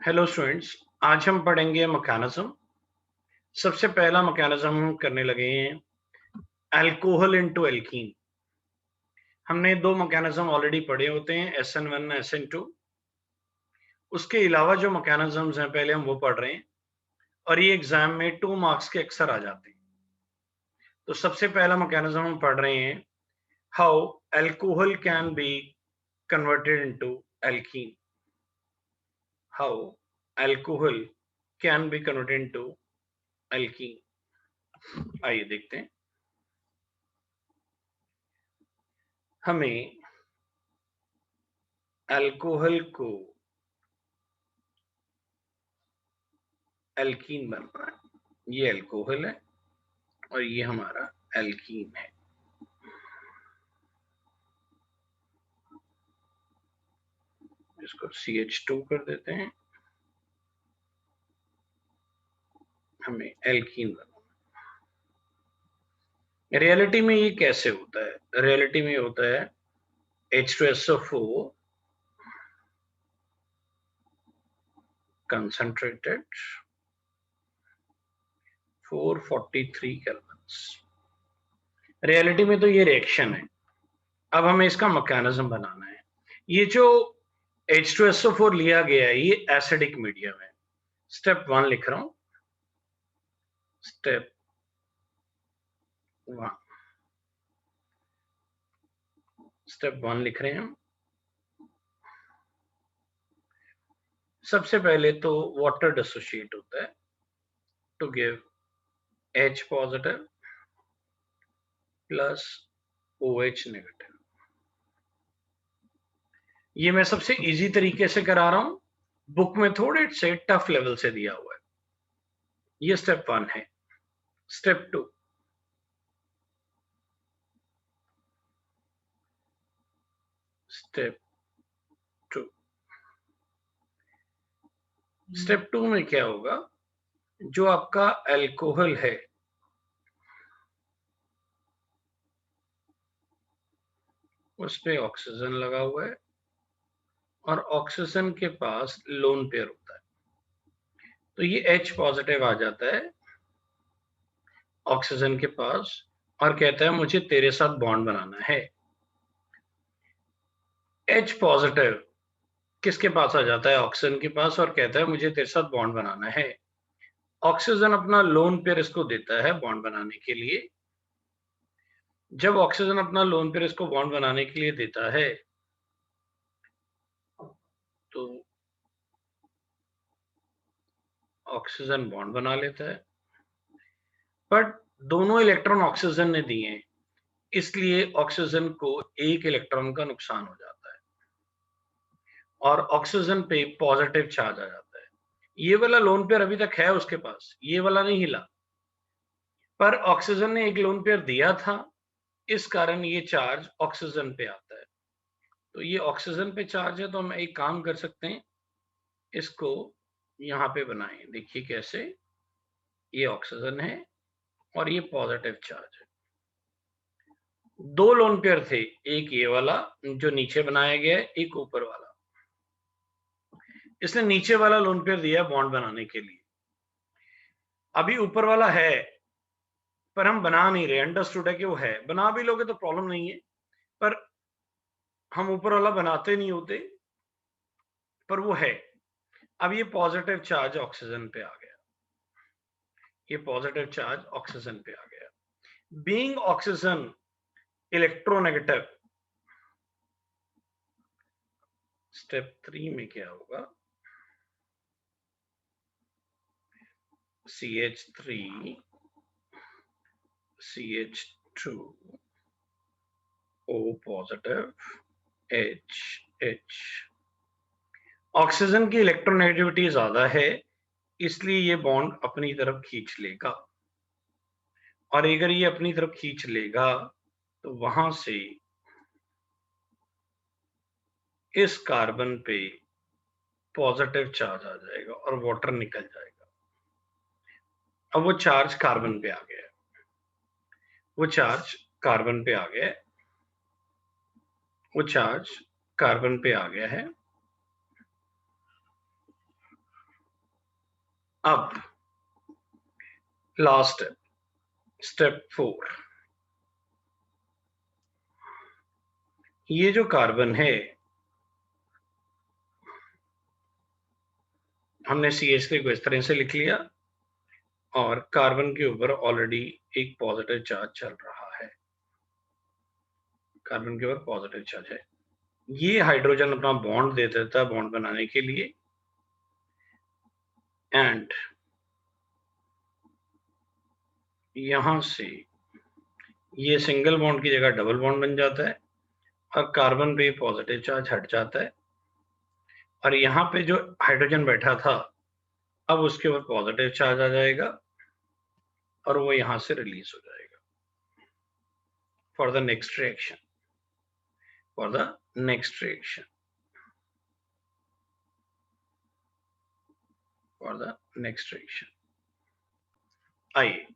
Hello students, आज हम पढ़ेंगे मैकेनिज्म। सबसे पहला मैकेनिज्म हम करने लगे हैं अल्कोहल इनटू एल्कीन। हमने दो मैकेनिज्म ऑलरेडी पढ़े होते हैं, SN1 SN2। उसके अलावा जो मैकेनिज्म्स हैं पहले हम वो पढ़ रहे हैं और ये एग्जाम में 2 मार्क्स के अक्सर आ जाते हैं। तो सबसे पहला मैकेनिज्म हम पढ़ रहे हैं how alcohol can be converted into alkene. How alcohol can be converted into alkene. आइए देखते हैं। हमें अल्कोहल को एल्कीन बनना है। ये अल्कोहल है और ये हमारा एल्कीन है। इसको CH2 कर देते हैं। हमें एल्कीन बनना है। रियलिटी में ये कैसे होता है? रियलिटी में होता है H2SO4 concentrated 443 केल्विन्स। रियलिटी में तो ये रिएक्शन है। अब हमें इसका मैकेनिज्म बनाना है। ये जो H2SO4 लिया गया है ये एसिडिक मीडियम है। स्टेप 1 लिख रहा हूं। स्टेप 1 स्टेप 1 लिख रहे हैं हम। सबसे पहले तो वाटर डिसोशिएट होता है to give H positive plus OH negative. ये मैं सबसे इजी तरीके से करा रहा हूं, बुक में थोड़े से टफ लेवल से दिया हुआ है। ये स्टेप 1 है। स्टेप 2 स्टेप 2 स्टेप 2 में क्या होगा? जो आपका अल्कोहल है उस पे ऑक्सीजन लगा हुआ है और ऑक्सीजन के पास लोन पेयर होता है, तो ये H पॉजिटिव आ जाता है ऑक्सीजन के पास और कहता है मुझे तेरे साथ बॉन्ड बनाना है। H पॉजिटिव किसके पास आ जाता है? ऑक्सीजन के पास, और कहता है मुझे तेरे साथ बॉन्ड बनाना है। ऑक्सीजन अपना लोन पेयर इसको देता है बॉन्ड बनाने के लिए। जब ऑक्सीजन अपना लोन पेयर इसको बॉन्ड बनाने के लिए देता है तो ऑक्सीजन बॉन्ड बना लेता है, बट दोनों इलेक्ट्रॉन ऑक्सीजन ने दिए हैं, इसलिए ऑक्सीजन को एक इलेक्ट्रॉन का नुकसान हो जाता है और ऑक्सीजन पे पॉजिटिव चार्ज आ जाता है। ये वाला लोन पेयर अभी तक है उसके पास, ये वाला नहीं हिला, पर ऑक्सीजन ने एक लोन पेयर दिया था, इस कारण ये चार्ज ऑक्सीजन पे आता है। तो ये ऑक्सीजन पे चार्ज है, तो हम एक काम कर सकते हैं, इसको यहाँ पे बनाएं। देखिए कैसे, ये ऑक्सीजन है और ये पॉजिटिव चार्ज है। दो लोन पेयर थे, एक ये वाला जो नीचे बनाया गया है, एक ऊपर वाला। इसने नीचे वाला लोन पेयर दिया बॉन्ड बनाने के लिए। अभी ऊपर वाला है पर हम बना नहीं रहे, अंडरस्टूड है कि वो है। बना भी लोगे तो प्रॉब्लम नहीं है, पर हम ऊपर वाला बनाते नहीं होते, पर वो है। अब ये पॉजिटिव चार्ज ऑक्सीजन पे आ गया, ये पॉजिटिव चार्ज ऑक्सीजन पे आ गया। बीइंग ऑक्सीजन इलेक्ट्रोनेगेटिव, स्टेप 3 में क्या होगा? CH3 CH2 O positive H। Oxygen की इलेक्ट्रोनेगेटिविटी ज्यादा है, इसलिए ये बॉन्ड अपनी तरफ खींच लेगा, और अगर ये अपनी तरफ खींच लेगा तो वहां से इस कार्बन पे पॉजिटिव चार्ज आ जाएगा और वाटर निकल जाएगा। अब वो चार्ज कार्बन पे आ गया है, वो चार्ज कार्बन पे आ गया है, वो चार्ज कार्बन पे आ गया है। अब लास्ट स्टेप 4, ये जो कार्बन है हमने CH3 को इस तरह से लिख लिया और कार्बन के ऊपर ऑलरेडी एक पॉजिटिव चार्ज चल रहा है, कार्बन के ऊपर पॉजिटिव चार्ज है। ये हाइड्रोजन अपना बॉन्ड दे देता है बॉन्ड बनाने के लिए, एंड यहां से ये सिंगल बॉन्ड की जगह डबल बॉन्ड बन जाता है और कार्बन पे पॉजिटिव चार्ज हट जाता है और यहाँ पे जो हाइड्रोजन बैठा था अब उसके ऊपर पॉजिटिव चार्ज आ जाएगा और वो यहां से रिलीज हो जाएगा for the next reaction, for the next reaction, for the next reaction. आइए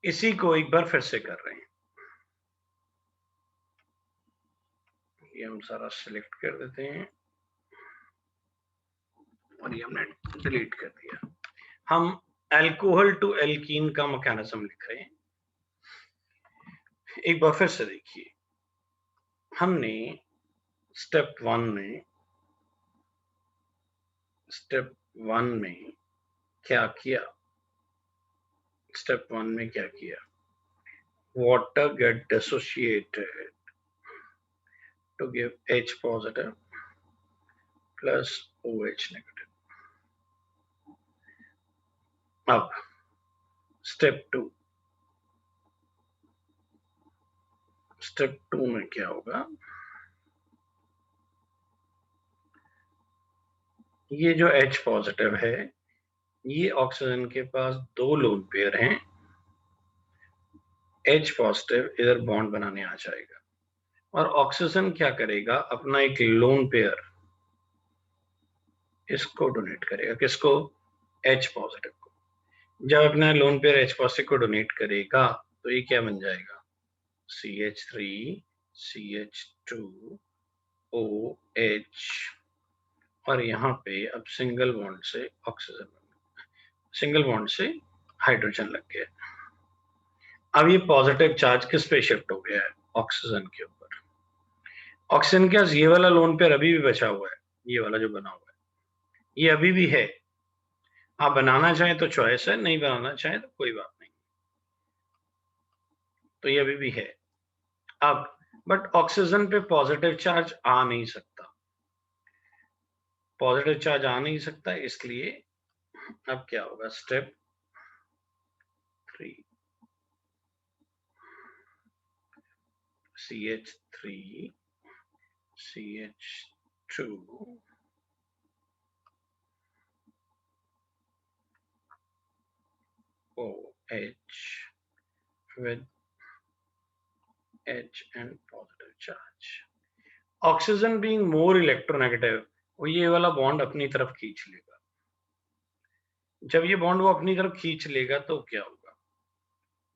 इसी को एक बार फिर से कर रहे हैं। ये हम सारा सिलेक्ट कर देते हैं और ये हमने डिलीट कर दिया। हम अल्कोहल टू एल्कीन का मैकेनिज्म लिख रहे हैं। एक बार फिर से देखिए, हमने स्टेप 1 में क्या किया? स्टेप 1 में क्या किया? Water get dissociated to give H positive plus OH negative. अब स्टेप 2 में क्या होगा? ये जो H पॉजिटिव है ये ऑक्सीजन के पास 2 लोन पेयर हैं, H पॉजिटिव इधर बॉन्ड बनाने आ जाएगा और ऑक्सीजन क्या करेगा? अपना एक लोन पेयर इसको डोनेट करेगा। किसको? H पॉजिटिव को। जब अपना लोन पेयर H पॉजिटिव को डोनेट करेगा तो ये क्या बन जाएगा? CH3 CH2 OH और यहाँ पे अब सिंगल बॉन्ड से ऑक्सीजन, सिंगल बॉन्ड से हाइड्रोजन लग गया। अब ये पॉजिटिव चार्ज किस पे शिफ्ट हो गया है? ऑक्सीजन के ऊपर। ऑक्सीजन के पास ये वाला लोन पेयर अभी भी बचा हुआ है, ये वाला जो बना हुआ है ये अभी भी है। आप बनाना चाहें तो चॉइस है, नहीं बनाना चाहें तो कोई बात नहीं, तो ये अभी भी है। अब बट ऑक्सीजन पे पॉजिटिव चार्ज आ नहीं सकता, पॉजिटिव चार्ज आ नहीं सकता, इसलिए अब क्या होगा? Step 3 CH3 CH2 OH with H and positive charge. Oxygen being more electronegative, वो ये वाला बॉन्ड अपनी तरफ खींच लेगा। जब ये बॉन्ड वो अपनी तरफ खींच लेगा तो क्या होगा?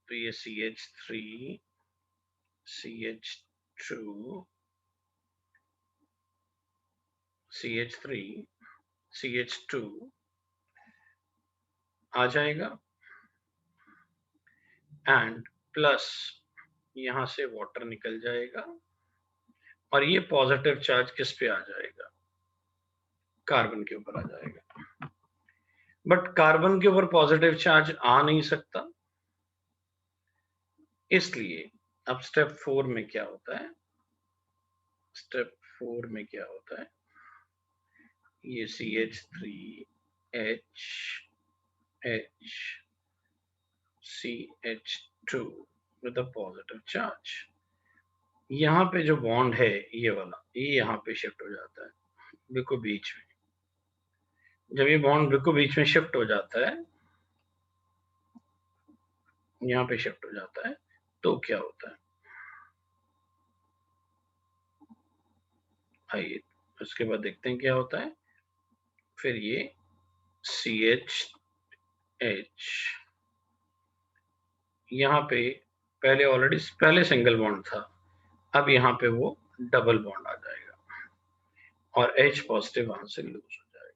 तो ये CH3 CH2 CH3 CH2 आ जाएगा एंड प्लस यहां से वाटर निकल जाएगा और ये पॉजिटिव चार्ज किस पे आ जाएगा? कार्बन के ऊपर आ जाएगा। बट कार्बन के ऊपर पॉजिटिव चार्ज आ नहीं सकता, इसलिए अब स्टेप 4 में क्या होता है? स्टेप 4 में क्या होता है? ये CH3H CH2 with a positive charge, यहाँ पे जो बॉन्ड है ये वाला, ये यहाँ पे शिफ्ट हो जाता है बिल्कुल बीच में। जब ये बॉन्ड बिल्कुल बीच में शिफ्ट हो जाता है, यहाँ पे शिफ्ट हो जाता है, तो क्या होता है? आइए उसके बाद देखते हैं क्या होता है। फिर ये CH यहाँ पे पहले सिंगल बॉन्ड था, अब यहाँ पे वो डबल बॉन्ड आ जाएगा और H पॉजिटिव वहां से लूज हो जाएगा।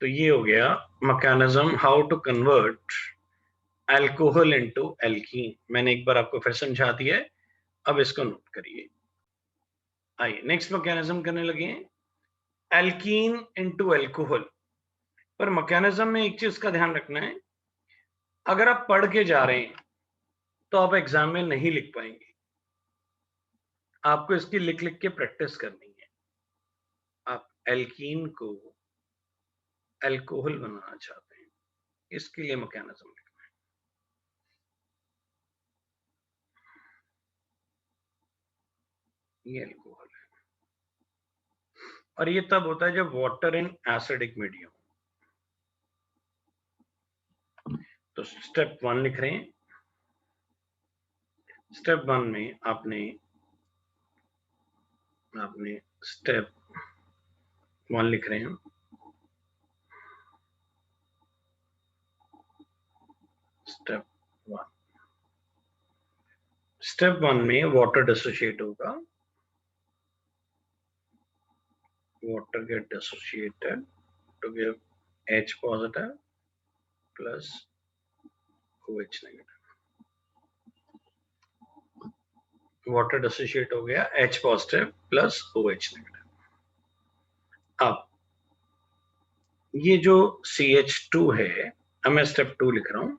तो ये हो गया mechanism how to convert alcohol into alkene. मैंने एक बार आपको फिर समझा दिया है, अब इसको नोट करिए। आइए नेक्स्ट मैकेनिज्म करने लगे हैं, एल्कीन इनटू अल्कोहल। पर मैकेनिज्म में एक चीज का ध्यान रखना है, अगर आप पढ़ के जा रहे हैं तो आप एग्जाम में नहीं लिख पाएंगे, आपको इसकी लिख लिख के प्रैक्टिस करनी है। आप एल्कीन को अल्कोहल बनाना चाहते हैं, इसके लिए मैकेनिज्म लिखना है। ये अल्कोहल है, और ये तब होता है जब वाटर इन एसिडिक मीडियम। तो स्टेप 1 लिख रहे हैं। स्टेप 1 में आपने स्टेप 1 लिख रहे हैं। स्टेप 1 में वाटर डिसोशिएट होगा, water get dissociated to give H positive plus OH negative. Water dissociate हो गया H positive plus OH negative. अब ये जो CH2 है, अब मैं स्टेप 2 लिख रहा हूं।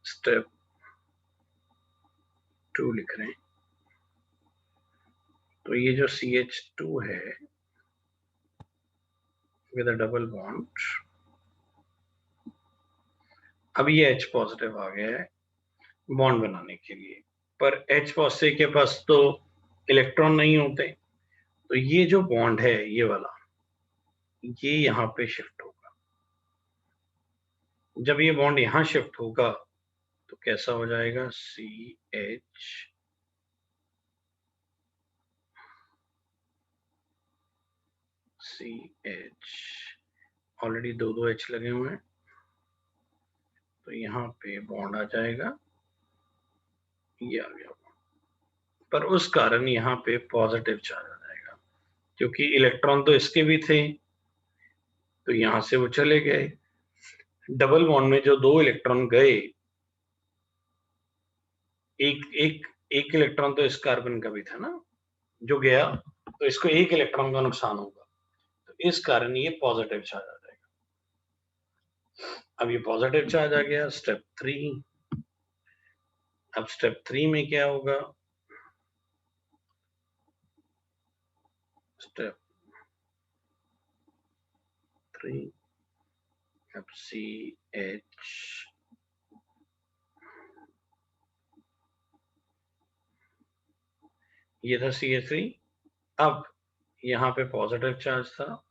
स्टेप 2 लिख रहे हैं। तो ये जो CH2 है विद अ डबल बॉन्ड, अब ये H पॉजिटिव आ गया है बॉन्ड बनाने के लिए, पर H पॉजिटिव के पास तो इलेक्ट्रॉन नहीं होते, तो ये जो बॉन्ड है ये वाला, ये यहां पे शिफ्ट होगा। जब ये बॉन्ड यहां शिफ्ट होगा तो कैसा हो जाएगा, CH ऑलरेडी दो H लगे हुए हैं, तो यहाँ पे बॉन्ड आ जाएगा, ये आ गया। पर उस कारण यहाँ पे पॉजिटिव चार्ज आ जाएगा, क्योंकि इलेक्ट्रॉन तो इसके भी थे, तो यहां से वो चले गए। डबल बॉन्ड में जो दो इलेक्ट्रॉन गए, एक एक एक इलेक्ट्रॉन तो इस कार्बन का भी था ना जो गया, तो इसको एक इलेक्ट्रॉन का नुकसान होगा, तो इस कारण ये पॉजिटिव चार्ज आ जाएगा। अब ये पॉजिटिव चार्ज आ गया। स्टेप 3, अब स्टेप 3 में क्या होगा, स्टेप 3, अब CH ये था CH3। अब यहाँ पे पॉजिटिव चार्ज था,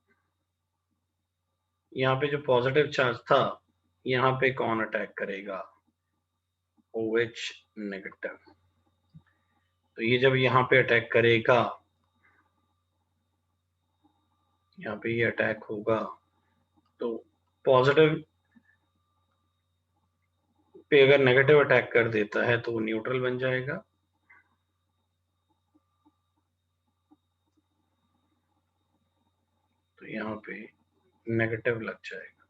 यहाँ पे जो पॉजिटिव चार्ज था यहाँ पे कौन अटैक करेगा, OH नेगेटिव। तो ये जब यहाँ पे अटैक करेगा, यहाँ पे ये अटैक होगा, तो पॉजिटिव पे अगर नेगेटिव अटैक कर देता है तो वो न्यूट्रल बन जाएगा। तो यहाँ पे नेगेटिव लग जाएगा,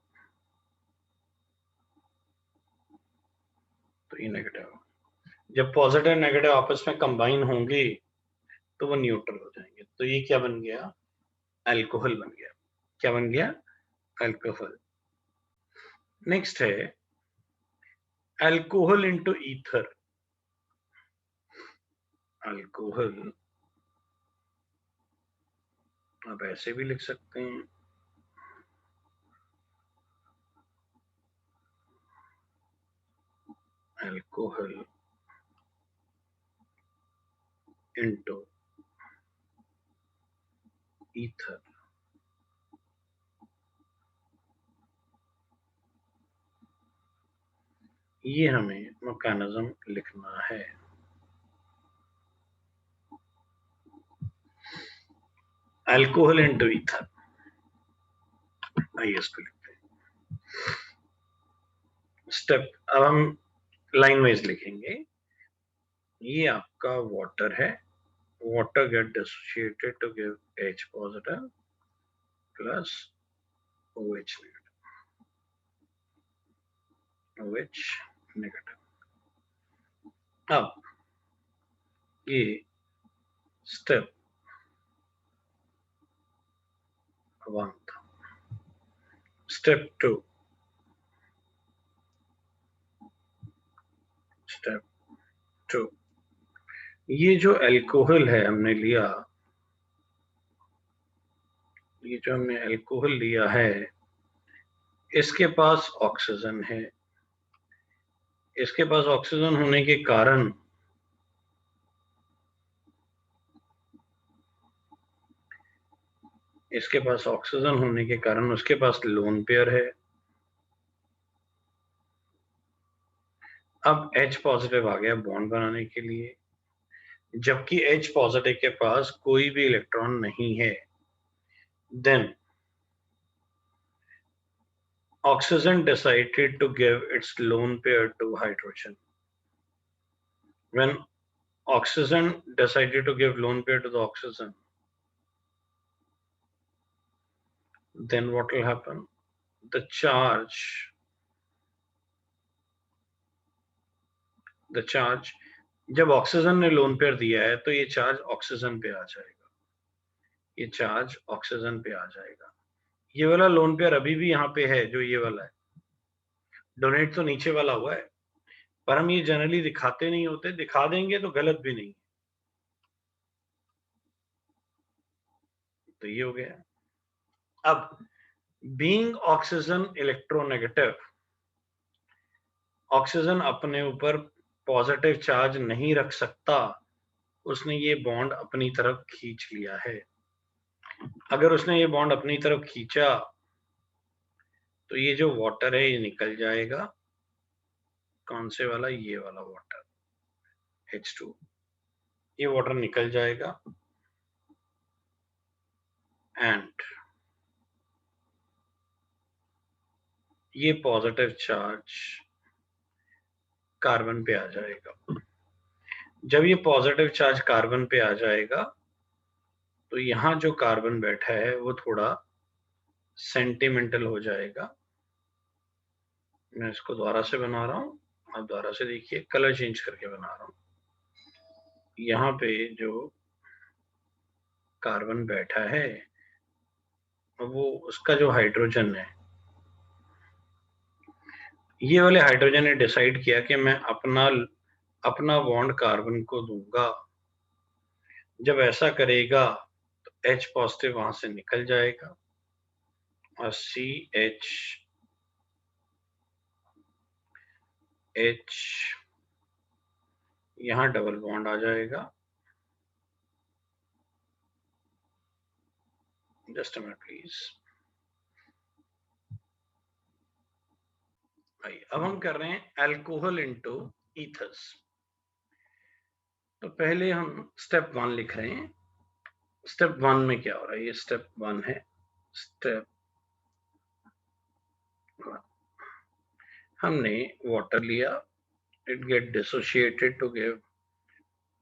तो ये नेगेटिव। जब पॉजिटिव नेगेटिव आपस में कंबाइन होंगे तो वो न्यूट्रल हो जाएंगे। तो ये क्या बन गया, अल्कोहल बन गया। क्या बन गया, अल्कोहल। नेक्स्ट है अल्कोहल इनटू ईथर। अल्कोहल आप ऐसे भी लिख सकते हैं, अल्कोहल इनटू ईथर। ये हमें मैकेनिज्म लिखना है। अल्कोहल इनटू ईथर, आइए इसको लिखते हैं। स्टेप, अब हम लाइन वाइज लिखेंगे। ये आपका वाटर है, water get dissociated to give H positive plus OH negative. OH negative. अब ये स्टेप 1 था। स्टेप 2, स्टेप 2, ये जो अल्कोहल है हमने लिया, ये जो हमने अल्कोहल लिया है, इसके पास ऑक्सीजन है। इसके पास ऑक्सीजन होने के कारण उसके पास लोन पेयर है। अब H पॉजिटिव आ गया बॉन्ड बनाने के लिए, जबकि H पॉजिटिव के पास कोई भी इलेक्ट्रॉन नहीं है। Then oxygen decided to give its lone pair to hydrogen. When oxygen decided to give lone pair to the oxygen, then what will happen? The charge जब ऑक्सीजन ने लोन पेयर दिया है तो ये चार्ज ऑक्सीजन पे आ जाएगा, ये charge oxygen पे आ जाएगा। ये वाला लोन पेयर अभी भी यहाँ पे है, जो ये वाला है। डोनेट तो नीचे वाला हुआ है, पर हम ये जनरली दिखाते नहीं होते, दिखा देंगे तो गलत भी नहीं। तो ये हो गया। अब बीइंग ऑक्सीजन इलेक्ट्रोनेगेटिव, ऑक्सीजन अपने ऊपर पॉजिटिव चार्ज नहीं रख सकता, उसने ये बॉन्ड अपनी तरफ खींच लिया है। अगर उसने ये बॉन्ड अपनी तरफ खींचा तो ये जो वाटर है ये निकल जाएगा। कौन से वाला? ये वाला वाटर, H2, ये वाटर निकल जाएगा एंड ये पॉजिटिव चार्ज कार्बन पे आ जाएगा। जब ये पॉजिटिव चार्ज कार्बन पे आ जाएगा तो यहां जो कार्बन बैठा है वो थोड़ा सेंटिमेंटल हो जाएगा। मैं इसको दोबारा से बना रहा हूं, आप दोबारा से देखिए, कलर चेंज करके बना रहा हूं। यहाँ पे जो कार्बन बैठा है वो, उसका जो हाइड्रोजन है, ये वाले हाइड्रोजन ने डिसाइड किया कि मैं अपना बॉन्ड कार्बन को दूंगा। जब ऐसा करेगा तो H पॉजिटिव वहां से निकल जाएगा और CH यहां डबल बॉन्ड आ जाएगा। Just a minute please. अब हम कर रहे हैं अल्कोहल इनटू ईथर्स। तो पहले हम स्टेप 1 लिख रहे हैं। स्टेप 1 में क्या हो रहा है? ये स्टेप 1 है। स्टेप 1, हमने वाटर लिया, it get dissociated to give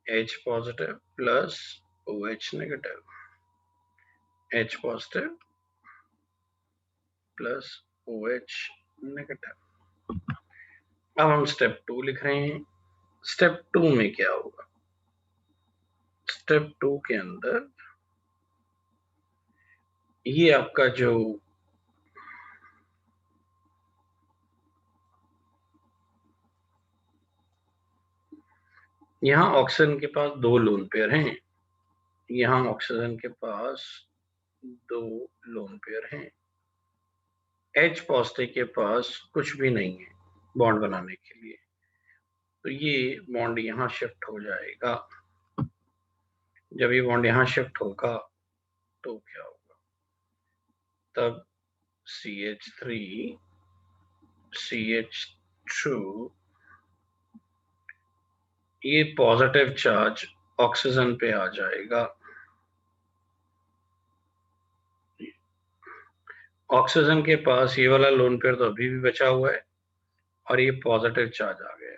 H positive plus OH negative, H positive plus OH negative। अब हम स्टेप 2 लिख रहे हैं। स्टेप 2 में क्या होगा? स्टेप 2 के अंदर ये आपका जो यहाँ ऑक्सीजन के पास 2 लोन पेयर हैं, यहाँ ऑक्सीजन के पास 2 लोन पेयर हैं। H पॉजिटिव के पास कुछ भी नहीं है बॉन्ड बनाने के लिए, तो ये बॉन्ड यहाँ शिफ्ट हो जाएगा। जब ये बॉन्ड यहाँ शिफ्ट होगा तो क्या होगा? तब CH3 CH2, ये पॉजिटिव चार्ज ऑक्सीजन पे आ जाएगा। ऑक्सीजन के पास ये वाला लोन पेयर तो अभी भी बचा हुआ है और ये पॉजिटिव चार्ज आ गया है।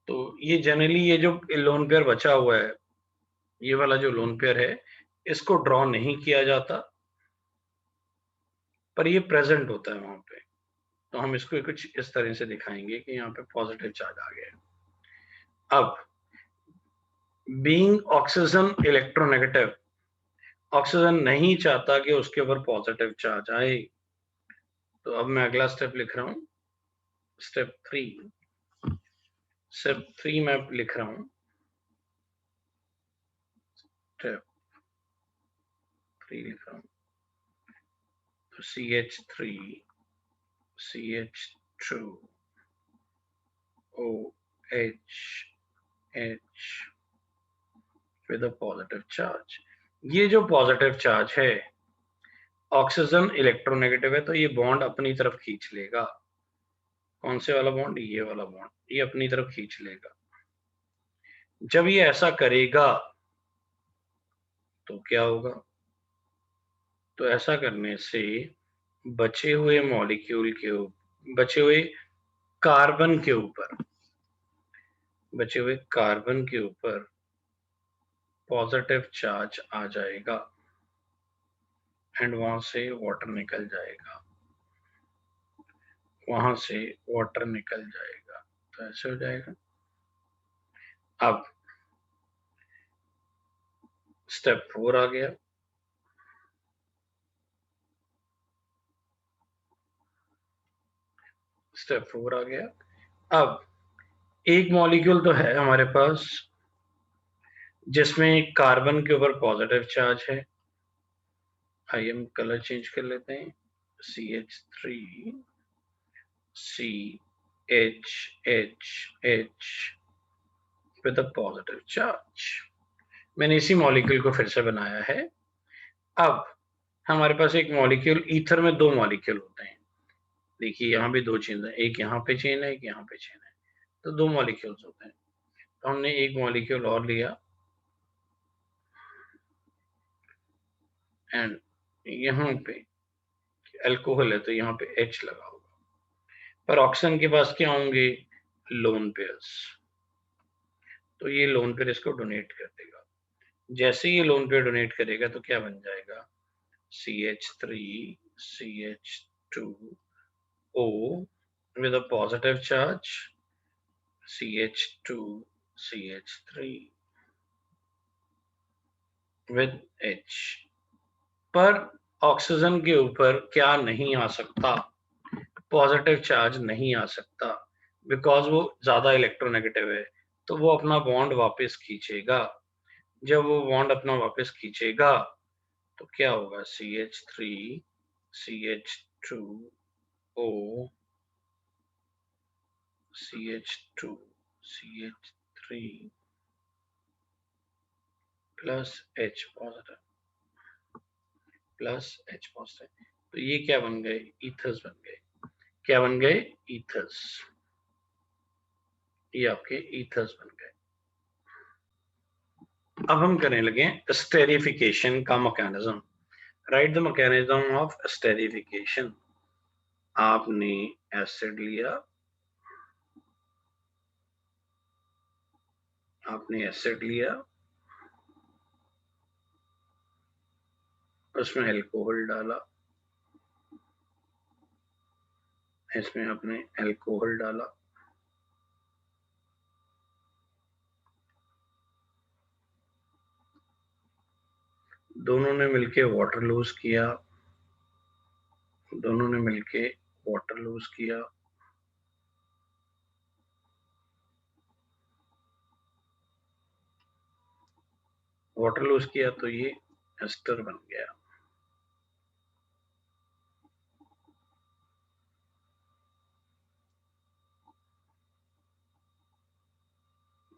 तो ये जनरली ये जो लोन पेयर बचा हुआ है, ये वाला जो लोन पेयर है, इसको ड्रॉ नहीं किया जाता, पर ये प्रेजेंट होता है वहां पे। तो हम इसको कुछ इस तरह से दिखाएंगे कि यहाँ पे पॉजिटिव चार्ज आ गया। अब बीइंग ऑक्सीजन इलेक्ट्रोनेगेटिव, ऑक्सीजन नहीं चाहता कि उसके ऊपर पॉजिटिव चार्ज आए। तो अब मैं अगला स्टेप लिख रहा हूं, स्टेप 3। स्टेप 3 मैं लिख रहा हूं, स्टेप 3 लिख रहा हूं। तो CH3 CH2 OH H with a positive charge। ये जो पॉजिटिव चार्ज है, ऑक्सीजन इलेक्ट्रोनेगेटिव है, तो ये बॉन्ड अपनी तरफ खींच लेगा। कौन से वाला बॉन्ड? ये वाला बॉन्ड, ये अपनी तरफ खींच लेगा। जब ये ऐसा करेगा तो क्या होगा? तो ऐसा करने से बचे हुए मॉलिक्यूल के बचे हुए कार्बन के ऊपर, बचे हुए कार्बन के ऊपर पॉजिटिव चार्ज आ जाएगा एंड वहां से वाटर निकल जाएगा, वहां से वाटर निकल जाएगा। तो ऐसे हो जाएगा। अब स्टेप 4 आ गया। स्टेप 4 आ गया। अब एक मॉलिक्यूल तो है हमारे पास जिसमें कार्बन के ऊपर पॉजिटिव चार्ज है। आइए हम कलर चेंज कर लेते हैं, CH3 CHHH with a positive charge. मैंने इसी मॉलिक्यूल को फिर से बनाया है। अब हमारे पास एक मॉलिक्यूल, ईथर में 2 मॉलिक्यूल होते हैं। देखिए यहाँ भी 2 चेन है, एक यहाँ पे चेन है, एक यहाँ पे चेन है, तो 2 मॉलिक्यूल्स होते हैं। तो हमने एक मॉलिक्यूल और लिया एंड यहाँ पे अल्कोहल है तो यहाँ पे H लगा होगा, पर ऑक्सीजन के पास क्या होंगे? Lone pairs. तो ये लोन पेयर इसको डोनेट कर देगा। जैसे ये लोन पेयर डोनेट करेगा तो क्या बन जाएगा? CH3 CH2O with a positive charge, CH2 CH3 with H। पर ऑक्सीजन के ऊपर क्या नहीं आ सकता? पॉजिटिव चार्ज नहीं आ सकता, बिकॉज वो ज्यादा इलेक्ट्रोनेगेटिव है। तो वो अपना बॉन्ड वापस खींचेगा। जब वो बॉन्ड अपना वापस खींचेगा तो क्या होगा? CH3 CH2O CH2 CH3 plus H positive, plus H positive. तो ये क्या बन गए? ईथर्स बन गए। क्या बन गए? ईथर्स। ये आपके ईथर्स बन गए। अब हम करने लगे स्टेरिफिकेशन का mechanism. Right the mechanism of esterification. आपने एसिड लिया, आपने एसिड लिया, उसमें अल्कोहल डाला, इसमें आपने अल्कोहल डाला, दोनों ने मिलके वाटर लूज किया, दोनों ने मिलके वाटर लूज किया, वाटर लूज किया तो ये एस्टर बन गया।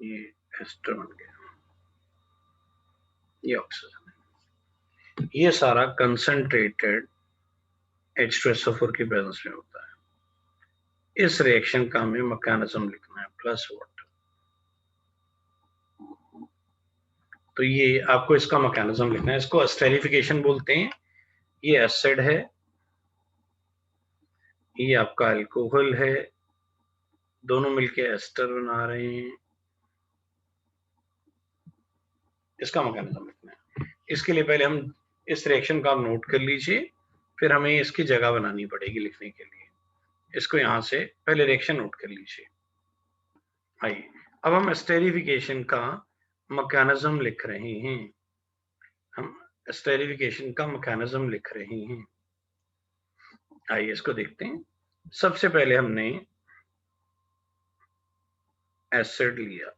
ये एस्टर बन गया, ये ऑक्सीजन। ये सारा कंसंट्रेटेड H2SO4 की प्रेजेंस में होता है। इस रिएक्शन का हमें मैकेनिज्म लिखना है, प्लस वाटर। तो ये आपको इसका मैकेनिज्म लिखना है, इसको स्टेरिफिकेशन बोलते हैं। ये एसिड है, ये आपका अल्कोहल है, दोनों मिलके एस्टर बना रहे हैं। इसका मैकेनिज्म लिखना है। इसके लिए पहले हम इस रिएक्शन का आप नोट कर लीजिए, फिर हमें इसकी जगह बनानी पड़ेगी लिखने के लिए। इसको यहां से पहले रिएक्शन नोट कर लीजिए। आइए अब हम स्टेरिफिकेशन का मैकेनिज्म लिख रहे हैं। हम स्टेरिफिकेशन का मैकेनिज्म लिख रहे हैं। आइए इसको देखते हैं। सबसे पहले हमने एसिड लिया,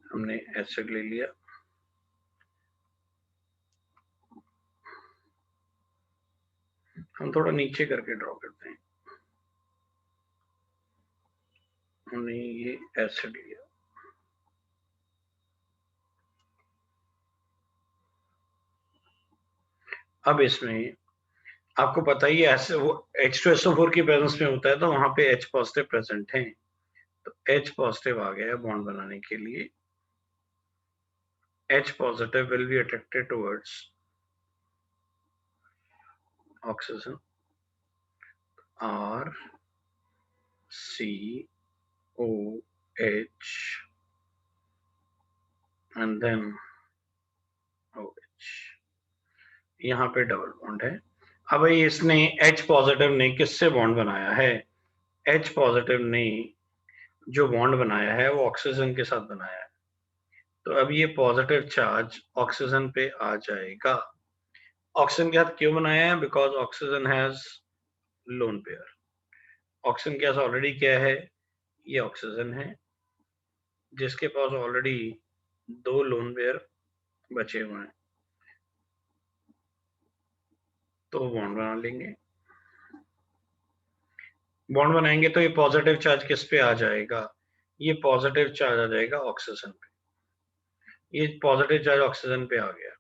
हमने एसिड ले लिया। हम थोड़ा नीचे करके ड्रॉ करते हैं। हमने ये एसिड लिया, अब इसमें आपको पता ही है वो H2SO4 की प्रेजेंस में होता है तो वहां पे H पॉजिटिव प्रेजेंट है, तो H पॉजिटिव आ गया बॉन्ड बनाने के लिए। H positive will be attracted towards oxygen R C O H and then OH। यहाँ पे डबल बॉन्ड है। अब इसने H पॉजिटिव ने किससे बॉन्ड बनाया है? H पॉजिटिव ने जो बॉन्ड बनाया है वो ऑक्सीजन के साथ बनाया है, तो अब ये पॉजिटिव चार्ज ऑक्सीजन पे आ जाएगा। ऑक्सीजन के साथ क्यों बनाया है? Because oxygen has lone pair. Oxygen के पास ऑलरेडी क्या है? ये ऑक्सीजन है जिसके पास ऑलरेडी 2 लोन पेयर बचे हुए हैं, तो बॉन्ड बना लेंगे। बॉन्ड बनाएंगे तो ये पॉजिटिव चार्ज किस पे आ जाएगा? ये पॉजिटिव चार्ज आ जाएगा ऑक्सीजन पे। ये पॉजिटिव चार्ज ऑक्सीजन पे आ गया,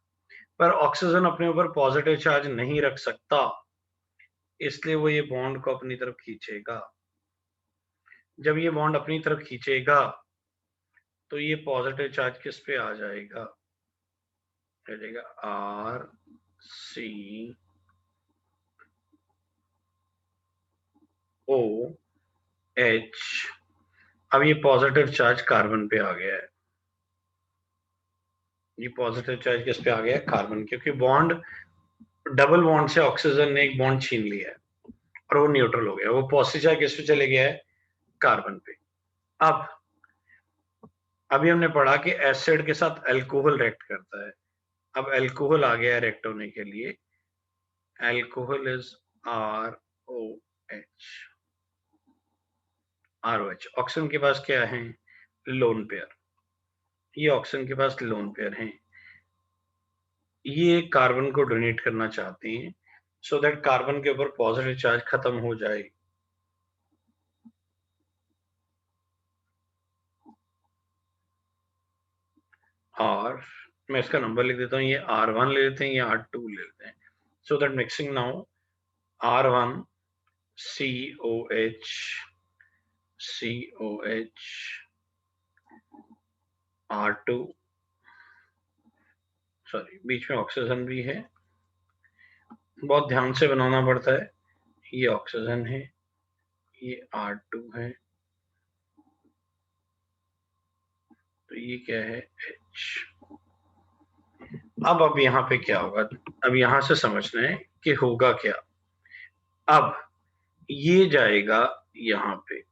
पर ऑक्सीजन अपने ऊपर पॉजिटिव चार्ज नहीं रख सकता, इसलिए वो ये बॉन्ड को अपनी तरफ खींचेगा। जब ये बॉन्ड अपनी तरफ खींचेगा तो ये पॉजिटिव चार्ज किस पे आ जाएगा? आ जाएगा R C O H। अब ये पॉजिटिव चार्ज कार्बन पे आ गया है। ये पॉजिटिव चार्ज किस पे आ गया है? कार्बन, क्योंकि बॉन्ड डबल बॉन्ड से ऑक्सीजन ने एक बॉन्ड छीन लिया है और वो न्यूट्रल हो गया। वो पॉजिटिव चार्ज किस पे चले गया है? कार्बन पे। अब अभी हमने पढ़ा कि एसिड के साथ अल्कोहल रिएक्ट करता है। अब अल्कोहल आ गया रिएक्ट होने के लिए। Alcohol is ROH। ROH। Oxygen के पास क्या है? Lone pair. ये ऑक्सीजन के पास लोन पेयर हैं। ये कार्बन को डोनेट करना चाहते हैं सो दैट कार्बन के ऊपर पॉजिटिव चार्ज खत्म हो जाए। और मैं इसका नंबर लिख देता हूँ, ये R1 ले लेते हैं, ये R2 ले लेते हैं। So that mixing now R1 COH COH R2, sorry बीच में ऑक्सीजन भी है, बहुत ध्यान से बनाना पड़ता है। ये ऑक्सीजन है, ये R2 है, तो ये क्या है? H। अब यहाँ पे क्या होगा? अब यहां से समझना है कि होगा क्या। अब ये जाएगा यहाँ पे,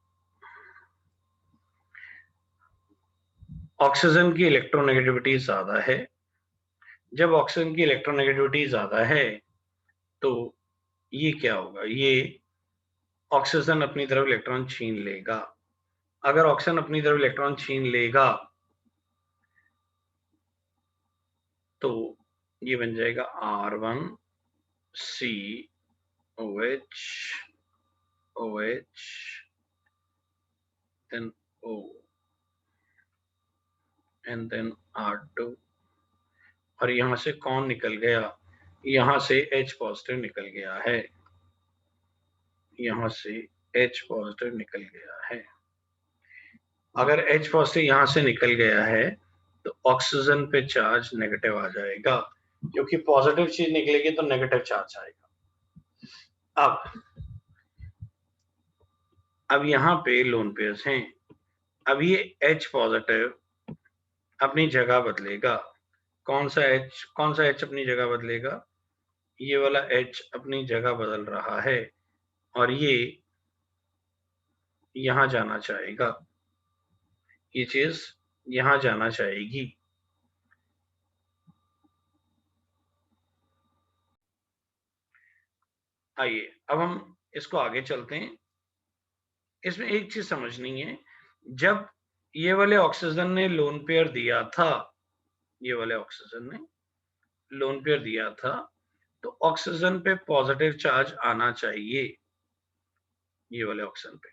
ऑक्सीजन की इलेक्ट्रोनेगेटिविटी ज्यादा है। जब ऑक्सीजन की इलेक्ट्रोनेगेटिविटी ज्यादा है तो ये क्या होगा? ये ऑक्सीजन अपनी तरफ इलेक्ट्रॉन छीन लेगा। अगर ऑक्सीजन अपनी तरफ इलेक्ट्रॉन छीन लेगा तो ये बन जाएगा R1 COH OH then O and then R2। और यहां से कौन निकल गया? यहां से H पॉजिटिव निकल गया है। यहां से H पॉजिटिव निकल गया है। अगर H पॉजिटिव यहां से निकल गया है तो ऑक्सीजन पे चार्ज नेगेटिव आ जाएगा, क्योंकि पॉजिटिव चीज निकलेगी तो नेगेटिव चार्ज आएगा। अब यहाँ पे लोन पेयर्स हैं। अब ये H पॉजिटिव अपनी जगह बदलेगा। कौन सा H अपनी जगह बदलेगा? ये वाला H अपनी जगह बदल रहा है और ये यहां जाना चाहेगा, ये चीज यहां जाना चाहेगी। आइए अब हम इसको आगे चलते हैं। इसमें एक चीज समझनी है, जब ये वाले ऑक्सीजन ने लोन पेयर दिया था, ये वाले ऑक्सीजन ने लोन पेयर दिया था, तो ऑक्सीजन पे पॉजिटिव चार्ज आना चाहिए, ये वाले ऑक्सीजन पे।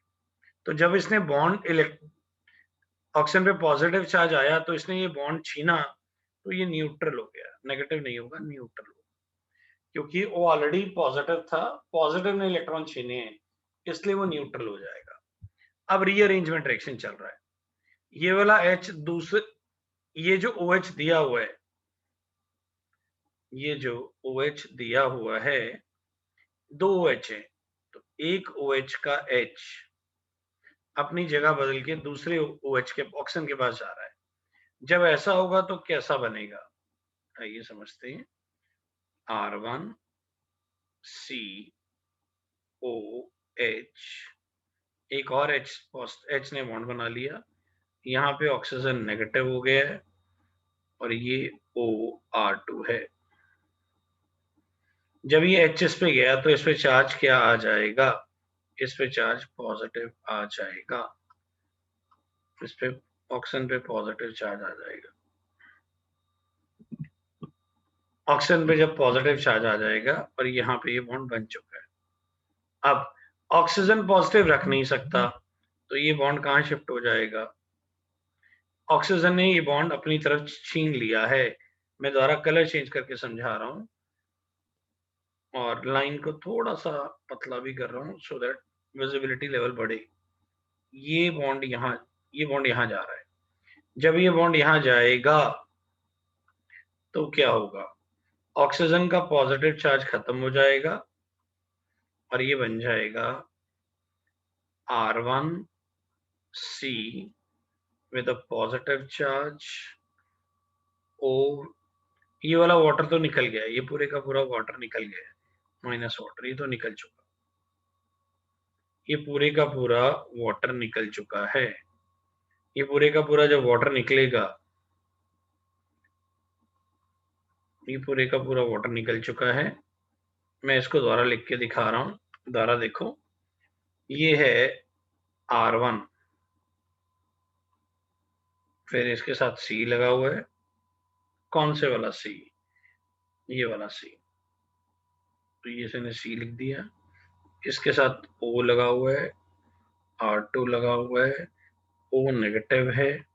तो जब इसने बॉन्ड ऑक्सीजन पे पॉजिटिव चार्ज आया तो इसने ये बॉन्ड छीना, तो ये न्यूट्रल हो गया, नेगेटिव नहीं होगा, न्यूट्रल होगा, क्योंकि वो ऑलरेडी पॉजिटिव था, पॉजिटिव ने इलेक्ट्रॉन छीने हैं, इसलिए वो न्यूट्रल हो जाएगा। अब रीअरेंजमेंट रिएक्शन चल रहा है, ये वाला H दूसरे, ये जो OH दिया हुआ है, ये जो OH दिया हुआ है, दो OH है, तो एक OH का H अपनी जगह बदल के दूसरे OH के ऑक्सीजन के पास जा रहा है। जब ऐसा होगा तो कैसा बनेगा, आइए समझते हैं। R1 COH, एक और H ने बॉन्ड बना लिया, यहाँ पे ऑक्सीजन नेगेटिव हो गया है और ये OR2 है। जब ये H इस पे गया तो इस पे चार्ज क्या आ जाएगा, इस पे चार्ज पॉजिटिव आ जाएगा, इस पे ऑक्सीजन पे पॉजिटिव चार्ज आ जाएगा। ऑक्सीजन पे जब पॉजिटिव चार्ज आ जाएगा और यहाँ पे ये बॉन्ड बन चुका है। अब ऑक्सीजन पॉजिटिव रख नहीं सकता, तो ये बॉन्ड कहाँ शिफ्ट हो जाएगा, ऑक्सीजन ने ये बॉन्ड अपनी तरफ छीन लिया है। मैं दोबारा कलर चेंज करके समझा रहा हूँ और लाइन को थोड़ा सा पतला भी कर रहा हूँ सो दैट विजिबिलिटी लेवल बढ़े। ये बॉन्ड यहाँ जा रहा है, जब ये बॉन्ड यहाँ जाएगा तो क्या होगा, ऑक्सीजन का पॉजिटिव चार्ज खत्म हो जाएगा और ये बन जाएगा R1 C with a positive charge O। ये वाला वाटर तो निकल गया, ये पूरे का पूरा वाटर निकल गया, माइनस वाटर ये तो निकल चुका, ये पूरे का पूरा वाटर निकल चुका है। ये पूरे का पूरा जब वाटर निकलेगा, ये पूरे का पूरा वाटर निकल चुका है। मैं इसको दोबारा लिख के दिखा रहा हूँ, दोबारा देखो, ये है R1, फिर इसके साथ C लगा हुआ है, कौन से वाला C, ये वाला C, तो ये इसने C लिख दिया, इसके साथ O लगा हुआ है, R2 लगा हुआ है, O नेगेटिव है।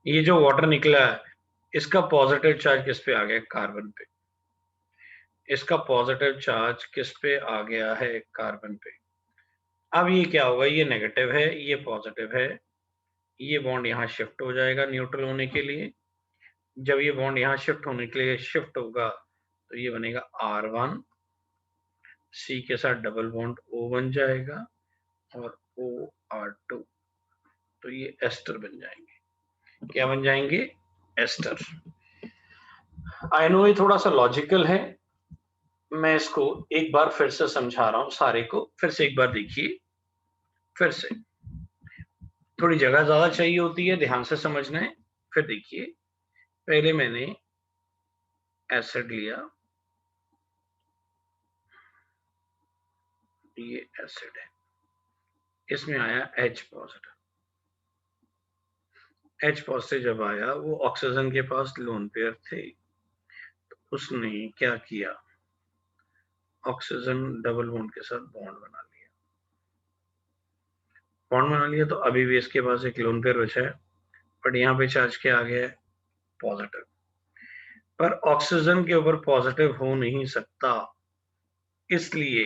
ये जो वाटर निकला है इसका पॉजिटिव चार्ज किस पे आ गया, कार्बन पे, इसका पॉजिटिव चार्ज किस पे आ गया है, कार्बन पे। अब ये क्या होगा, ये नेगेटिव है, ये पॉजिटिव है, ये बॉन्ड यहाँ शिफ्ट हो जाएगा न्यूट्रल होने के लिए। जब ये बॉन्ड यहाँ शिफ्ट होने के लिए शिफ्ट होगा तो ये बनेगा R1 C के साथ डबल बॉन्ड O बन जाएगा और OR2, तो ये एस्टर बन जाएंगे। क्या बन जाएंगे, एस्टर। आई नो ये थोड़ा सा लॉजिकल है, मैं इसको एक बार फिर से समझा रहा हूं, सारे को फिर से एक बार देखिए, फिर से थोड़ी जगह ज्यादा चाहिए होती है, ध्यान से समझना है। फिर देखिए, पहले मैंने एसिड लिया, ये एसिड है, इसमें आया H पॉजिटिव। H पॉजिटिव जब आया, वो ऑक्सीजन के पास लोन पेयर थे, तो उसने क्या किया, ऑक्सीजन डबल बॉन्ड के साथ बॉन्ड बना लिया, बॉन्ड बना लिया, तो अभी भी इसके पास एक लोन पेयर बचा है, बट यहाँ पे चार्ज क्या आ गया है, पॉजिटिव। पर ऑक्सीजन के ऊपर पॉजिटिव हो नहीं सकता, इसलिए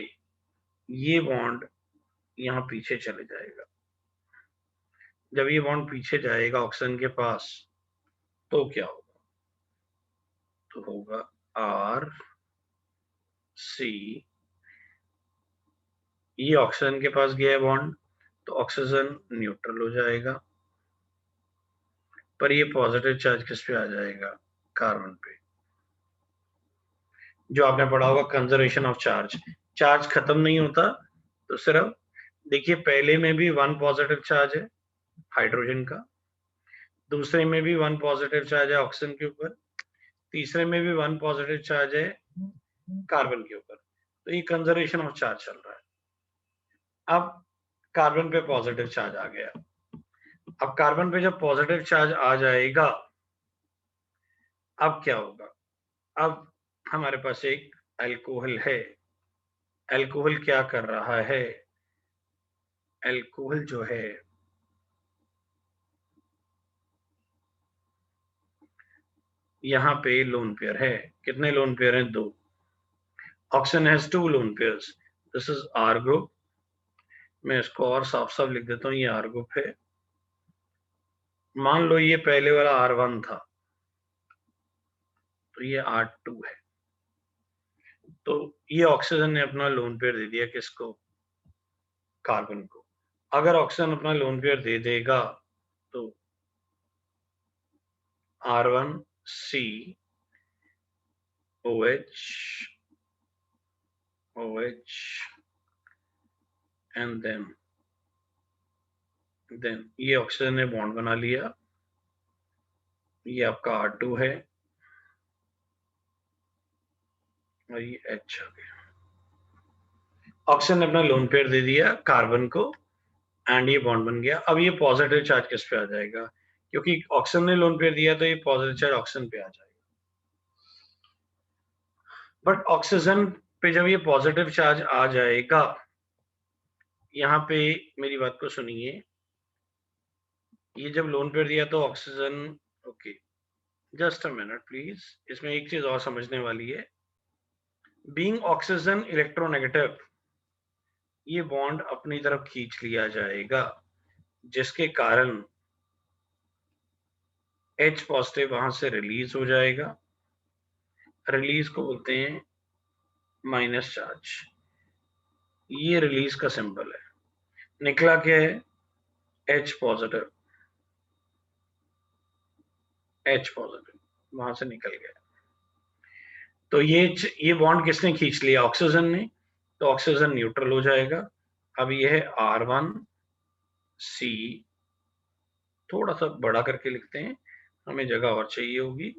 ये बॉन्ड यहाँ पीछे चले जाएगा। जब ये बॉन्ड पीछे जाएगा ऑक्सीजन के पास, तो क्या होगा, तो होगा R C, ये ऑक्सीजन के पास गया है बॉन्ड, तो ऑक्सीजन न्यूट्रल हो जाएगा, पर ये पॉजिटिव चार्ज किस पे आ जाएगा, कार्बन पे। जो आपने पढ़ा होगा कंजर्वेशन ऑफ चार्ज। चार्ज खत्म नहीं होता, तो सिर्फ देखिए पहले में भी 1 पॉजिटिव चार्ज है हाइड्रोजन का, दूसरे में भी 1 पॉजिटिव चार्ज है ऑक्सीजन के ऊपर, तीसरे में भी 1 पॉजिटिव चार्ज है कार्बन के ऊपर। तो ये कंजर्वेशन ऑफ चार्ज चल रहा है। अब कार्बन पे पॉजिटिव चार्ज आ गया। अब कार्बन पे जब पॉजिटिव चार्ज आ जाएगा, अब क्या होगा? अब हमारे पास एक अल्कोहल है। अल्कोहल क्या कर रहा है? अल्कोहल जो है यहाँ पे लोन पेयर है। कितने लोन पेयर हैं? 2। Oxygen has 2 lone pairs. This is R group. मैं इसको और साफ साफ लिख देता हूँ, ये आर ग्रुप है। मान लो ये पहले वाला R1 था, तो ये R2 है। तो ये ऑक्सीजन ने अपना लोन पेयर दे दिया किसको? कार्बन को। अगर ऑक्सीजन अपना लोन पेयर दे देगा तो R1C OH एंड देन ये ऑक्सीजन ने बॉन्ड बना लिया, ये आपका R2 है और ये H आ गया। ऑक्सीजन ने अपना लोन पेयर दे दिया कार्बन को एंड ये बॉन्ड बन गया। अब ये पॉजिटिव चार्ज किस पे आ जाएगा? क्योंकि ऑक्सीजन ने लोन पेयर दिया तो ये पॉजिटिव चार्ज ऑक्सीजन पे आ जाएगा। बट ऑक्सीजन पे जब ये पॉजिटिव चार्ज आ जाएगा, यहाँ पे मेरी बात को सुनिए, ये जब लोन पेयर दिया तो oxygen, okay just a minute please, इसमें एक चीज और समझने वाली है। बीइंग ऑक्सीजन इलेक्ट्रोनेगेटिव, ये बॉन्ड अपनी तरफ खींच लिया जाएगा, जिसके कारण H पॉजिटिव वहां से रिलीज हो जाएगा। रिलीज को बोलते हैं माइनस चार्ज। ये रिलीज का सिंबल है। निकला क्या है? H पॉजिटिव, H पॉजिटिव वहां से निकल गया। तो ये बॉन्ड किसने खींच लिया? ऑक्सीजन ने। तो ऑक्सीजन न्यूट्रल हो जाएगा। अब ये है R1C, थोड़ा सा बड़ा करके लिखते हैं, हमें जगह और चाहिए होगी।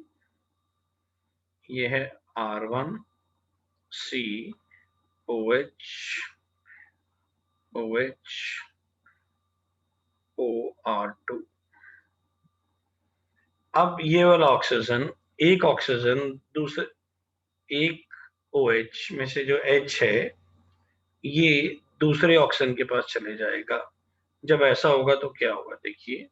ये है R1C OHOR2। अब ये वाला ऑक्सीजन, एक ऑक्सीजन दूसरे, एक OH में से जो H है ये दूसरे ऑक्सीजन के पास चले जाएगा। जब ऐसा होगा तो क्या होगा? देखिए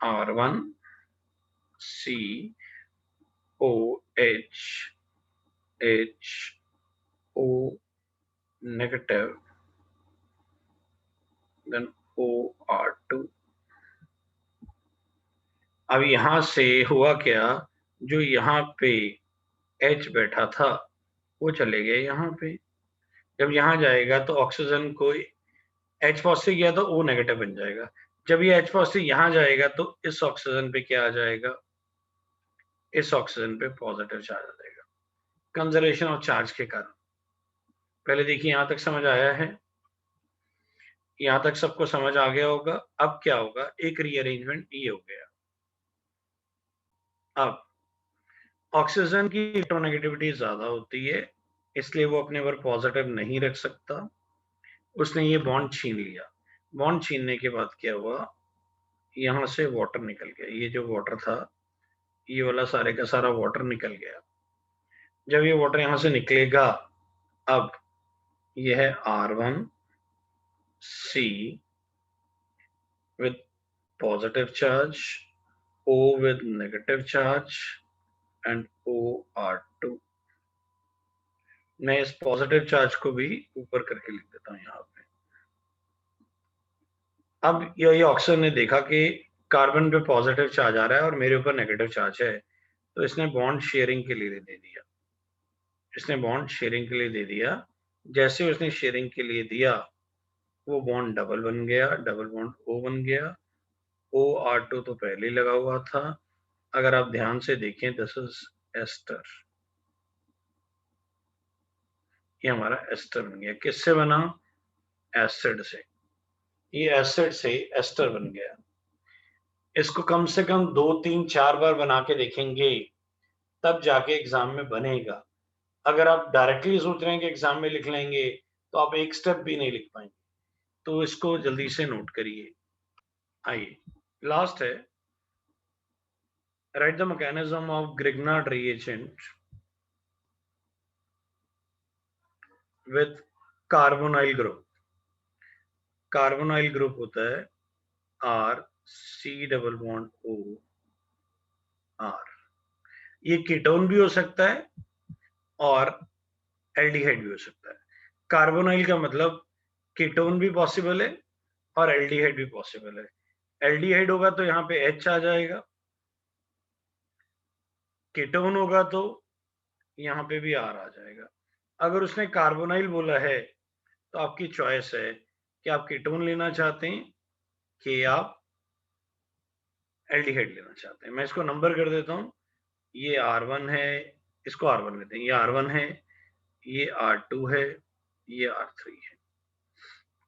R1COHHO नेगेटिव देन OR2। अब यहां से हुआ क्या? जो यहाँ पे H बैठा था वो चले गए यहाँ पे। जब यहाँ जाएगा तो ऑक्सीजन को H पॉजिटिव गया तो O नेगेटिव बन जाएगा। जब ये H पॉजिटिव यहाँ जाएगा तो इस ऑक्सीजन पे क्या आ जाएगा? इस ऑक्सीजन पे पॉजिटिव चार्ज आ जाएगा, कंजर्वेशन ऑफ चार्ज के कारण। पहले देखिए यहां तक समझ आया है? यहां तक सबको समझ आ गया होगा। अब क्या होगा? एक रीअरेंजमेंट ये हो गया। अब ऑक्सीजन की इलेक्ट्रोनेगेटिविटी ज्यादा होती है, इसलिए वो अपने पर पॉजिटिव नहीं रख सकता। उसने ये बॉन्ड छीन लिया। बॉन्ड छीनने के बाद क्या हुआ? यहां से वाटर निकल गया। ये जो वाटर था, ये वाला सारे का सारा वाटर निकल गया। जब ये वाटर यहां से निकलेगा, अब ये है R1C with positive charge, O with negative charge and OR2। मैं इस पॉजिटिव चार्ज को भी ऊपर करके लिख देता हूं यहाँ पे। अब ये ऑक्सीजन ने देखा कि कार्बन पे पॉजिटिव चार्ज आ रहा है और मेरे ऊपर नेगेटिव चार्ज है, तो इसने बॉन्ड शेयरिंग के लिए दे दिया। इसने बॉन्ड शेयरिंग के लिए दे दिया। जैसे उसने शेयरिंग के लिए दिया, वो बॉन्ड डबल बन गया, डबल बॉन्ड O बन गया। OR2 तो पहले ही लगा हुआ था। अगर आप ध्यान से देखें, दिस इज एस्टर। ये हमारा एस्टर बन गया। किससे बना? एसिड से। ये एसिड से एस्टर बन गया। इसको कम से कम 2, 3, 4 बार बना के देखेंगे, तब जाके एग्जाम में बनेगा। अगर आप डायरेक्टली सोच रहे हैं कि एग्जाम में लिख लेंगे, तो आप एक स्टेप भी नहीं लिख पाएंगे। तो इसको जल्दी से नोट करिए। आइए, लास्ट है, write the mechanism of Grignard reagent with carbonyl group. Carbonyl group होता है R C double bond O R. ये कीटोन भी हो सकता है और एल्डिहाइड भी हो सकता है। कार्बोनाइल का मतलब कीटोन भी पॉसिबल है और एल्डिहाइड भी पॉसिबल है। एल्डिहाइड होगा तो यहाँ पे H आ जाएगा, कीटोन होगा तो यहाँ पे भी R आ जाएगा। अगर उसने कार्बोनाइल बोला है तो आपकी चॉइस है कि आप कीटोन लेना चाहते हैं कि आप एल्डिहाइड लेना चाहते हैं। मैं इसको नंबर कर देता हूं। ये R1 है, इसको R1 लेते हैं, ये R1 है, ये R2 है, ये R3 है।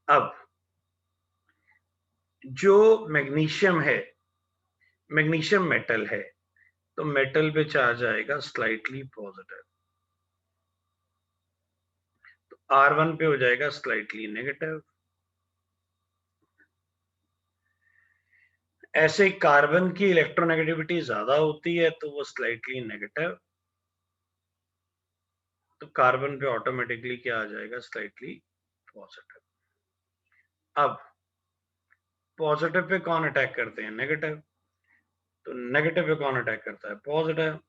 अब जो मैग्नीशियम है, मैग्नीशियम मेटल है, तो मेटल पे चार्ज आएगा स्लाइटली पॉजिटिव, तो R1 पे हो जाएगा स्लाइटली नेगेटिव। ऐसे कार्बन की इलेक्ट्रोनेगेटिविटी ज्यादा होती है तो वो स्लाइटली नेगेटिव, तो कार्बन पे ऑटोमेटिकली क्या आ जाएगा? Slightly positive. अब पॉजिटिव पे कौन अटैक करते हैं? नेगेटिव। तो नेगेटिव पे कौन अटैक करता है? पॉजिटिव।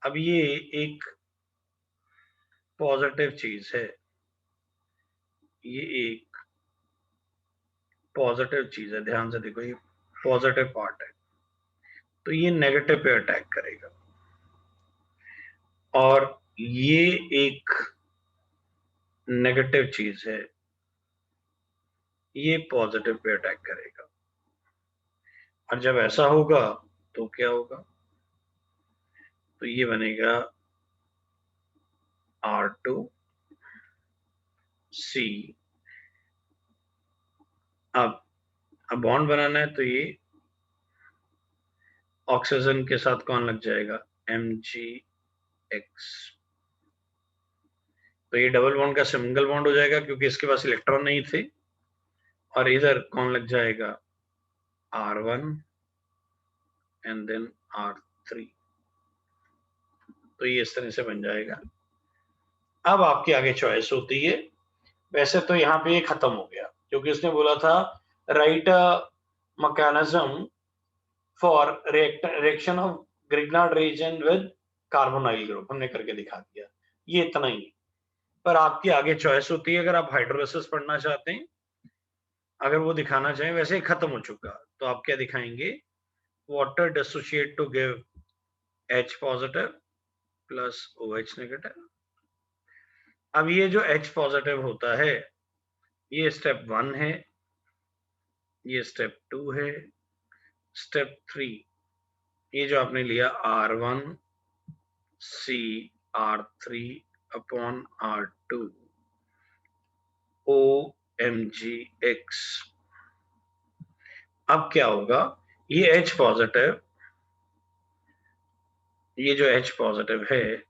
अब ये एक पॉजिटिव चीज है, ये एक पॉजिटिव चीज है, ध्यान से देखो, ये पॉजिटिव पार्ट है, तो ये नेगेटिव पे अटैक करेगा। और ये एक नेगेटिव चीज है, ये पॉजिटिव पे अटैक करेगा। और जब ऐसा होगा तो क्या होगा? तो ये बनेगा R2C। अब बॉन्ड बनाना है तो ये ऑक्सीजन के साथ कौन लग जाएगा? MgX। तो ये डबल बॉन्ड का सिंगल बॉन्ड हो जाएगा क्योंकि इसके पास इलेक्ट्रॉन नहीं थे। और इधर कौन लग जाएगा? R1 and then R3। तो ये इस तरह से बन जाएगा। अब आपके आगे चॉइस होती है। वैसे तो यहाँ पे ये खत्म हो गया क्योंकि उसने बोला था right mechanism for reaction of Grignard reagent with carbonyl group, हमने करके दिखा दिया। ये इतना ही। पर आपकी आगे चॉइस होती है, अगर आप हाइड्रोलिसिस पढ़ना चाहते हैं, अगर वो दिखाना चाहें। वैसे ही खत्म हो चुका, तो आप क्या दिखाएंगे? Water dissociate to give H positive plus OH negative. अब ये जो H पॉजिटिव होता है, ये स्टेप 1 है, ये स्टेप 2 है, स्टेप 3 ये जो आपने लिया R1C R3 upon R2 OMgX। अब क्या होगा? ये H पॉजिटिव, ये जो H पॉजिटिव है,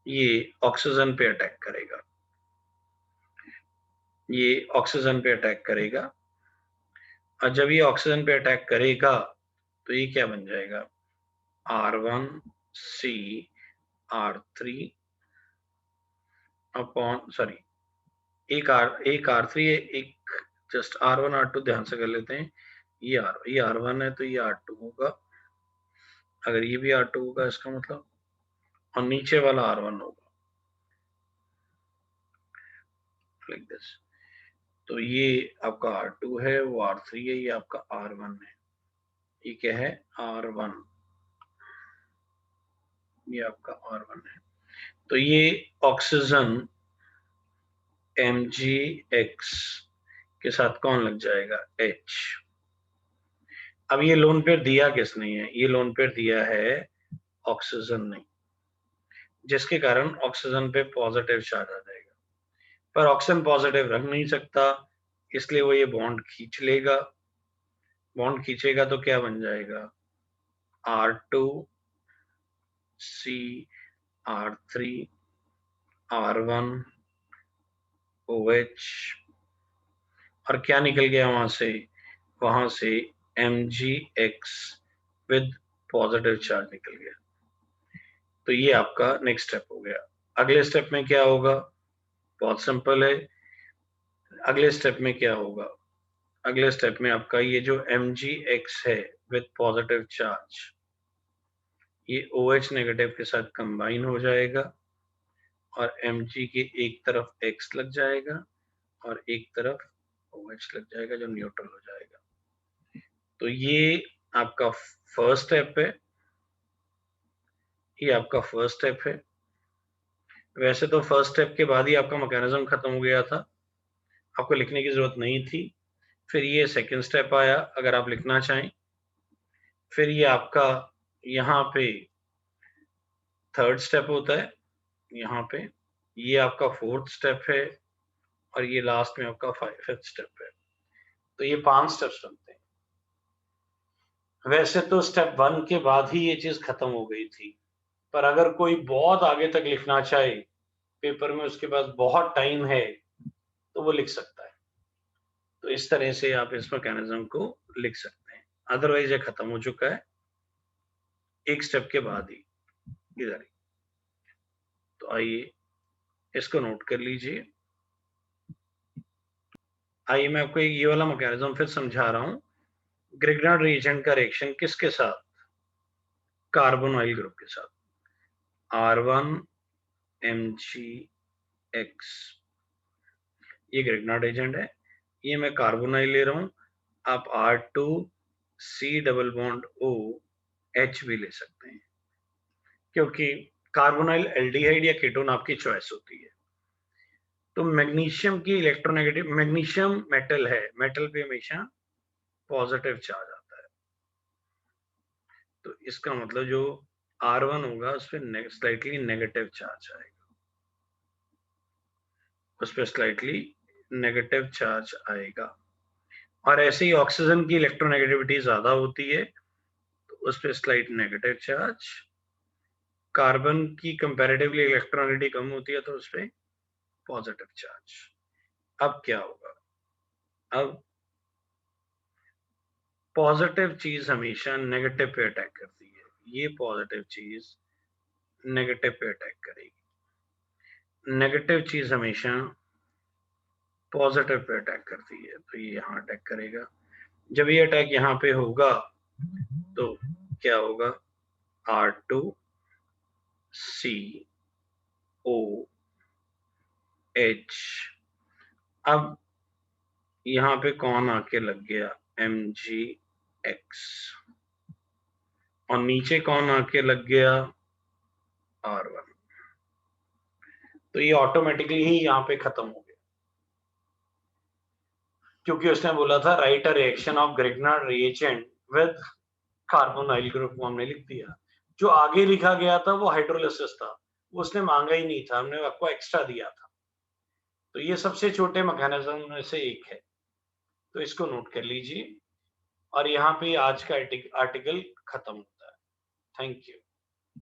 ये ऑक्सीजन पे अटैक करेगा, ये ऑक्सीजन पे अटैक करेगा। और जब ये ऑक्सीजन पे अटैक करेगा तो ये क्या बन जाएगा? R1C R3 अपॉन सॉरी एक R3 है, एक जस्ट R1 R2 ध्यान से कर लेते हैं। ये R1 है तो ये R2 होगा, अगर ये भी R2 होगा इसका मतलब, और नीचे वाला R1 होगा, लाइक दिस। तो ये आपका R2 है, वो R3 है, ये आपका R1 है। ये क्या है? R1, ये आपका R1 है। तो ये ऑक्सीजन MgX के साथ कौन लग जाएगा? H। अब ये लोन पेयर दिया किसने है? ये लोन पेयर दिया है ऑक्सीजन ने, जिसके कारण ऑक्सीजन पे पॉजिटिव चार्ज आ जाएगा। पर ऑक्सीजन पॉजिटिव रख नहीं सकता, इसलिए वो ये बॉन्ड खींच लेगा। बॉन्ड खींचेगा तो क्या बन जाएगा, R2 C R3 R1 OH, और क्या निकल गया वहां से MgX विद पॉजिटिव चार्ज निकल गया। तो ये आपका नेक्स्ट स्टेप हो गया। अगले स्टेप में क्या होगा, बहुत सिंपल है। अगले स्टेप में क्या होगा, अगले स्टेप में आपका ये जो MgX है विद पॉजिटिव चार्ज, ये OH नेगेटिव के साथ कंबाइन हो जाएगा और Mg के एक तरफ X लग जाएगा और एक तरफ OH लग जाएगा जो न्यूट्रल हो जाएगा। तो ये आपका फर्स्ट स्टेप है, ये आपका फर्स्ट स्टेप है। वैसे तो फर्स्ट स्टेप के बाद ही आपका मैकेनिज्म खत्म हो गया था, आपको लिखने की जरूरत नहीं थी। फिर ये सेकंड स्टेप आया, अगर आप लिखना चाहें। फिर ये आपका यहाँ पे थर्ड स्टेप होता है, यहाँ पे ये आपका फोर्थ स्टेप है और ये लास्ट में आपका फिफ्थ स्टेप है। तो ये 5 स्टेप्स बनते हैं। वैसे तो स्टेप 1 के बाद ही ये चीज खत्म हो गई थी, पर अगर कोई बहुत आगे तक लिखना चाहे पेपर में, उसके पास बहुत टाइम है, तो वो लिख सकता है। तो इस तरह से आप इस मैकेनिज्म को लिख सकते हैं। अदरवाइज ये खत्म हो चुका है एक स्टेप के बाद ही, इधर ही। तो आइए इसको नोट कर लीजिए। आइए मैं आपको ये वाला मैकेनिज्म फिर समझा रहा हूं। ग्रिग्नार्ड रिएजेंट का रिएक्शन किसके साथ, कार्बोनाइल ग्रुप के साथ, R1 MgX, ये ग्रिग्नार्ड एजेंट है। ये मैं कार्बोनाइल ले रहा हूं, आप R2 C double bond O H भी ले सकते हैं, क्योंकि कार्बोनाइल एल्डिहाइड या कीटोन आपकी चॉइस होती है। तो मैग्नीशियम की इलेक्ट्रोनेगेटिव, मैग्नीशियम मेटल है, मेटल पे हमेशा पॉजिटिव चार्ज आता है। तो इसका मतलब जो R1 होगा उस पर स्लाइटली नेगेटिव चार्ज आएगा, उस पर स्लाइटली नेगेटिव चार्ज आएगा। और ऐसे ही ऑक्सीजन की इलेक्ट्रोनेगेटिविटी ज्यादा होती है तो उस पर स्लाइट नेगेटिव चार्ज। कार्बन की कंपैरेटिवली इलेक्ट्रोनेगेटिविटी कम होती है तो उस पर पॉजिटिव चार्ज। अब क्या होगा, अब पॉजिटिव चीज हमेशा नेगेटिव पे अटैक करती है, ये पॉजिटिव चीज नेगेटिव पे अटैक करेगी। नेगेटिव चीज हमेशा पॉजिटिव पे अटैक करती है, तो ये यहाँ अटैक करेगा। जब ये अटैक यहाँ पे होगा तो क्या होगा, R2 C O H। अब यहाँ पे कौन आके लग गया, MgX, और नीचे कौन आके लग गया, R1। तो ये ऑटोमेटिकली ही यहाँ पे खत्म हो गया, क्योंकि उसने बोला था right a reaction of Grignard reagent with carbonyl group, वो हमने लिख दिया। जो आगे लिखा गया था वो हाइड्रोलिसिस था, वो उसने मांगा ही नहीं था, हमने आपको एक्स्ट्रा दिया था। तो ये सबसे छोटे मैकेनिज्म में से एक है, तो इसको नोट कर लीजिए। और यहाँ पे आज का आर्टिकल खत्म होता है। Thank you.